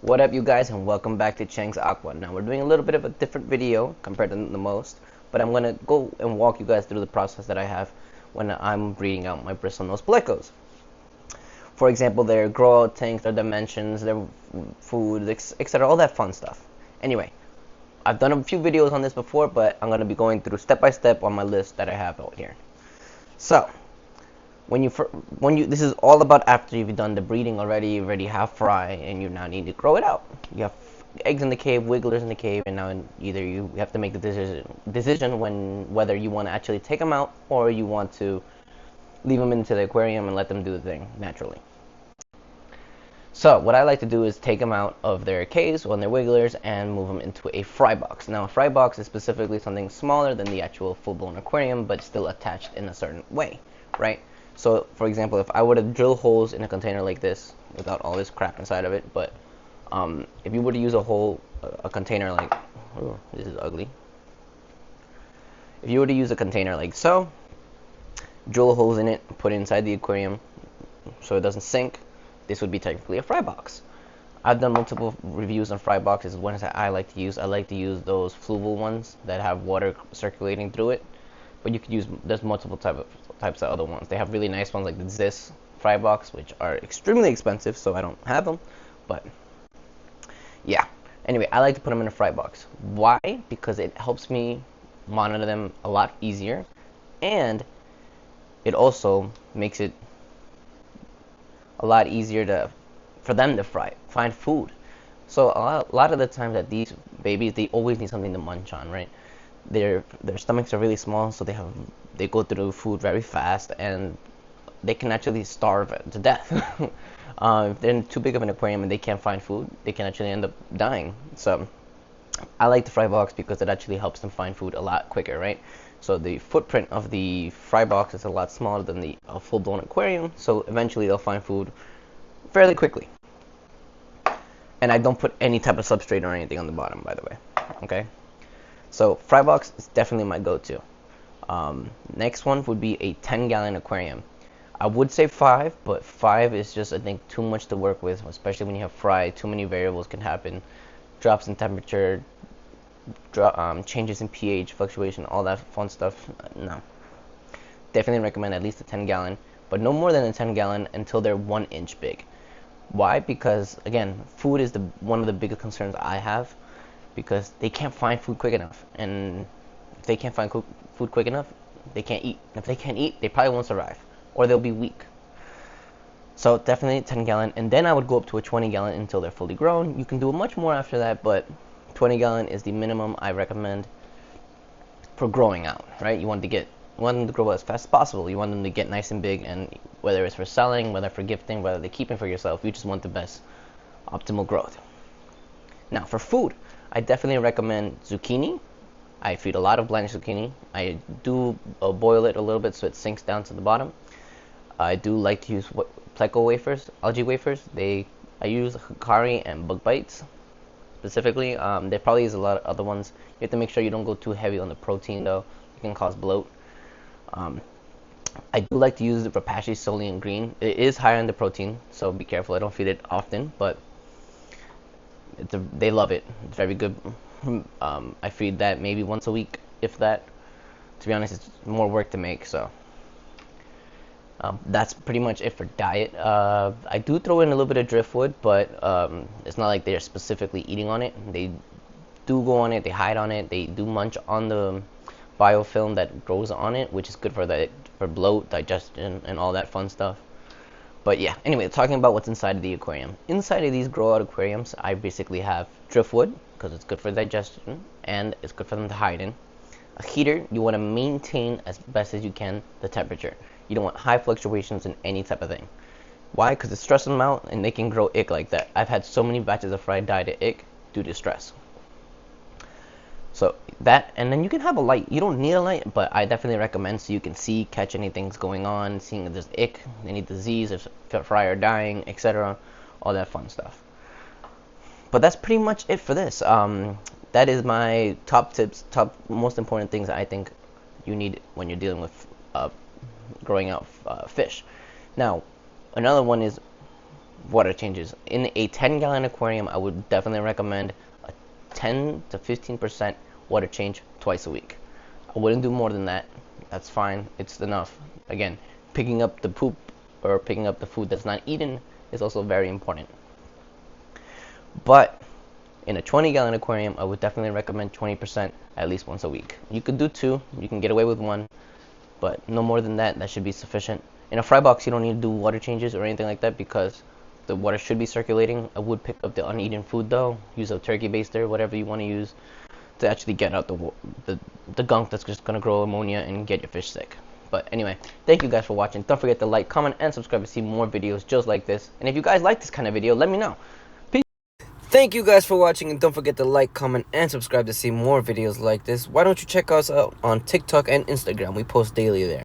What up, you guys, and welcome back to CHENG'S Aqua. Now we're doing a little bit of a different video compared to the most, but I'm gonna go and walk you guys through the process that I have when I'm breeding out my Bristlenose plecos. For example, their grow out tanks, their dimensions, their food, etc., all that fun stuff. Anyway, I've done a few videos on this before, but I'm gonna be going through step by step on my list that I have out here. So, this is all about after you've done the breeding already. You already have fry and you now need to grow it out. You have eggs in the cave, wigglers in the cave, and now either you have to make the decision when whether you want to actually take them out or you want to leave them into the aquarium and let them do the thing naturally. So what I like to do is take them out of their caves or their wigglers and move them into a fry box. Now a fry box is specifically something smaller than the actual full-blown aquarium, but still attached in a certain way, right? So for example, if I were to drill holes in a container like this without all this crap inside of it, but if you were to use a container like, oh, this is ugly. If you were to use a container like so, drill holes in it, put it inside the aquarium so it doesn't sink, this would be technically a fry box. I've done multiple reviews on fry boxes. Ones that I like to use. I like to use those fluval ones that have water circulating through it. But you could use, there's multiple types of other ones. They have really nice ones like the Zis fry box, which are extremely expensive, so I don't have them. But yeah. Anyway, I like to put them in a fry box. Why? Because it helps me monitor them a lot easier, and it also makes it a lot easier for them to find food. So a lot of the times that these babies, they always need something to munch on, right? Their stomachs are really small, so they go through food very fast, and they can actually starve to death. If they're in too big of an aquarium and they can't find food, they can actually end up dying. So I like the fry box because it actually helps them find food a lot quicker, right? So the footprint of the fry box is a lot smaller than the full-blown aquarium, so eventually they'll find food fairly quickly. And I don't put any type of substrate or anything on the bottom, by the way. Okay? So fry box is definitely my go-to. Next one would be a 10-gallon aquarium. I would say 5, but 5 is just, I think, too much to work with, especially when you have fry. Too many variables can happen. Drops in temperature, changes in pH, fluctuation, all that fun stuff. No. Definitely recommend at least a 10-gallon, but no more than a 10-gallon until they're 1 inch big. Why? Because, again, food is one of the biggest concerns I have, because they can't find food quick enough. And if they can't find food quick enough, they can't eat. And if they can't eat, they probably won't survive, or they'll be weak. So definitely 10-gallon, and then I would go up to a 20-gallon until they're fully grown. You can do much more after that, but 20-gallon is the minimum I recommend for growing out, right? You want them to grow as fast as possible. You want them to get nice and big, and whether it's for selling, whether for gifting, whether they're keeping for yourself, you just want the best optimal growth. Now for food, I definitely recommend zucchini. I feed a lot of blanched zucchini. I do boil it a little bit so it sinks down to the bottom. I do like to use pleco wafers, algae wafers. I use Hikari and bug bites specifically. There probably is a lot of other ones. You have to make sure you don't go too heavy on the protein, though. It can cause bloat. I do like to use the Rapashi Solean Green. It is higher in the protein, so be careful. I don't feed it often, but they love it. It's very good. I feed that maybe once a week, if that. To be honest, it's more work to make, so that's pretty much it for diet. I do throw in a little bit of driftwood, but it's not like they're specifically eating on it. They do go on it, they hide on it, they do munch on the biofilm that grows on it, which is good for bloat, digestion, and all that fun stuff. But yeah, anyway, talking about what's inside of the aquarium. Inside of these grow out aquariums, I basically have driftwood, because it's good for digestion, and it's good for them to hide in. A heater, you want to maintain as best as you can the temperature. You don't want high fluctuations in any type of thing. Why? Because it's stressing them out, and they can grow ick like that. I've had so many batches of fry die to ick due to stress. So that, and then you can have a light. You don't need a light, but I definitely recommend so you can see, catch anything's going on, seeing if there's ick, any disease, if fry are dying, etc. All that fun stuff. But that's pretty much it for this. That is my top tips, top most important things I think you need when you're dealing with growing out fish. Now, another one is water changes. In a 10-gallon aquarium, I would definitely recommend a 10 to 15% water change twice a week. I wouldn't do more than that. That's fine. It's enough. Again, picking up the poop or picking up the food that's not eaten is also very important. But in a 20-gallon aquarium, I would definitely recommend 20% at least once a week. You could do 2. You can get away with 1. But no more than that. That should be sufficient. In a fry box, you don't need to do water changes or anything like that because the water should be circulating. I would pick up the uneaten food though. Use a turkey baster, whatever you want to use, to actually get out the gunk that's just gonna grow ammonia and get your fish sick. But anyway, thank you guys for watching. Don't forget to like, comment, and subscribe to see more videos just like this. And if you guys like this kind of video, let me know. Peace. Thank you guys for watching, and don't forget to like, comment, and subscribe to see more videos like this. Why don't you check us out on TikTok and Instagram? We post daily there.